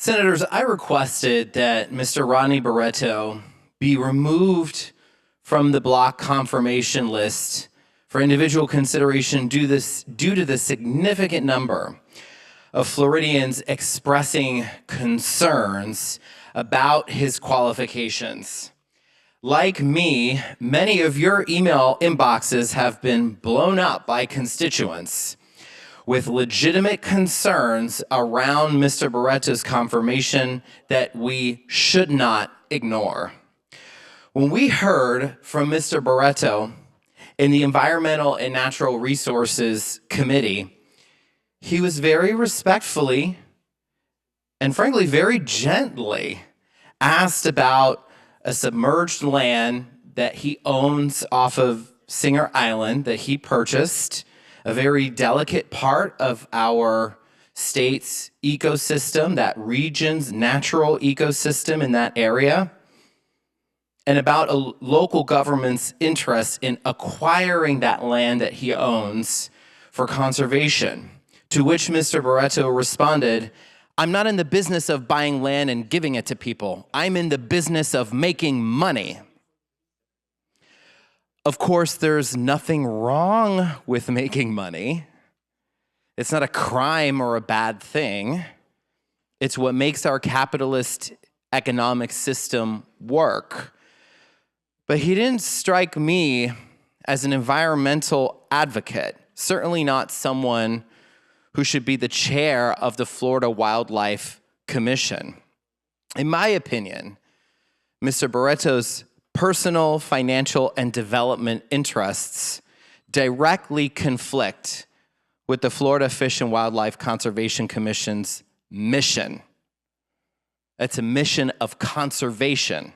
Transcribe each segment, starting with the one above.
Senators, I requested that Mr. Rodney Barreto be removed from the block confirmation list for individual consideration due to the significant number of Floridians expressing concerns about his qualifications. Like me, many of your email inboxes have been blown up by constituents with legitimate concerns around Mr. Barreto's confirmation that we should not ignore. When we heard from Mr. Barreto in the Environmental and Natural Resources Committee, he was very respectfully and frankly very gently asked about a submerged land that he owns off of Singer Island that he purchased, a very delicate part of our state's ecosystem, that region's natural ecosystem in that area, and about a local government's interest in acquiring that land that he owns for conservation. To which Mr. Barreto responded, "I'm not in the business of buying land and giving it to people. I'm in the business of making money." Of course, there's nothing wrong with making money. It's not a crime or a bad thing. It's what makes our capitalist economic system work. But he didn't strike me as an environmental advocate, certainly not someone who should be the chair of the Florida Wildlife Commission. In my opinion, Mr. Barreto's personal, financial, and development interests directly conflict with the Florida Fish and Wildlife Conservation Commission's mission. It's a mission of conservation,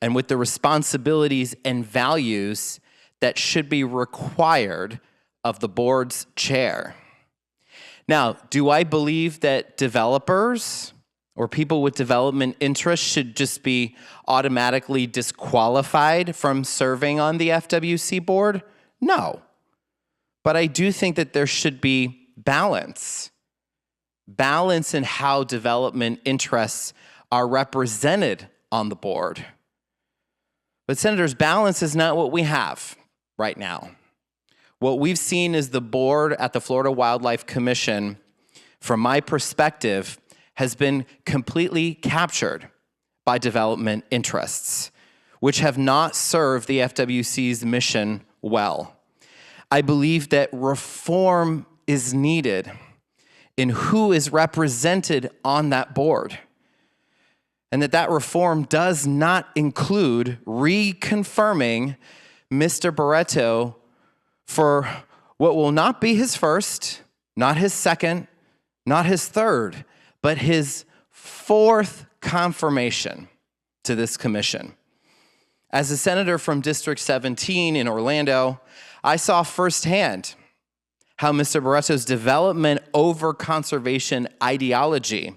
and with the responsibilities and values that should be required of the board's chair. Now, do I believe that developers or people with development interests should just be automatically disqualified from serving on the FWC board? No. But I do think that there should be balance. Balance in how development interests are represented on the board. But senators, balance is not what we have right now. What we've seen is the board at the Florida Wildlife Commission, from my perspective, has been completely captured by development interests, which have not served the FWC's mission well. I believe that reform is needed in who is represented on that board, and that reform does not include reconfirming Mr. Barreto for what will not be his first, not his second, not his third, but his fourth confirmation to this commission. As a senator from District 17 in Orlando, I saw firsthand how Mr. Barreto's development over conservation ideology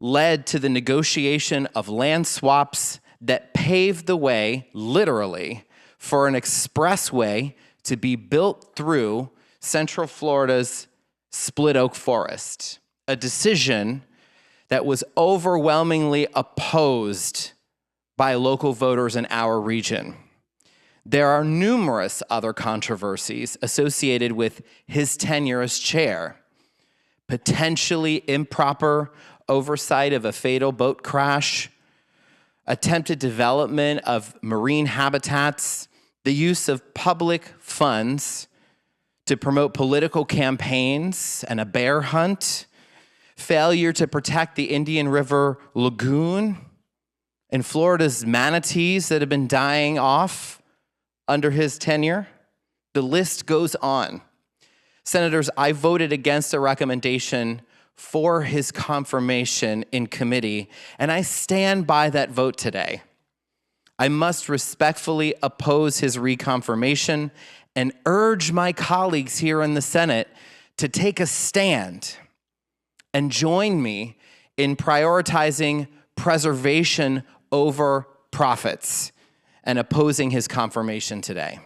led to the negotiation of land swaps that paved the way, literally, for an expressway to be built through Central Florida's split oak forest, a decision that was overwhelmingly opposed by local voters in our region. There are numerous other controversies associated with his tenure as chair, potentially improper oversight of a fatal boat crash, attempted development of marine habitats, the use of public funds to promote political campaigns and a bear hunt, failure to protect the Indian River Lagoon, and Florida's manatees that have been dying off under his tenure. The list goes on. Senators, I voted against a recommendation for his confirmation in committee, and I stand by that vote today. I must respectfully oppose his reconfirmation and urge my colleagues here in the Senate to take a stand and join me in prioritizing preservation over profits and opposing his confirmation today.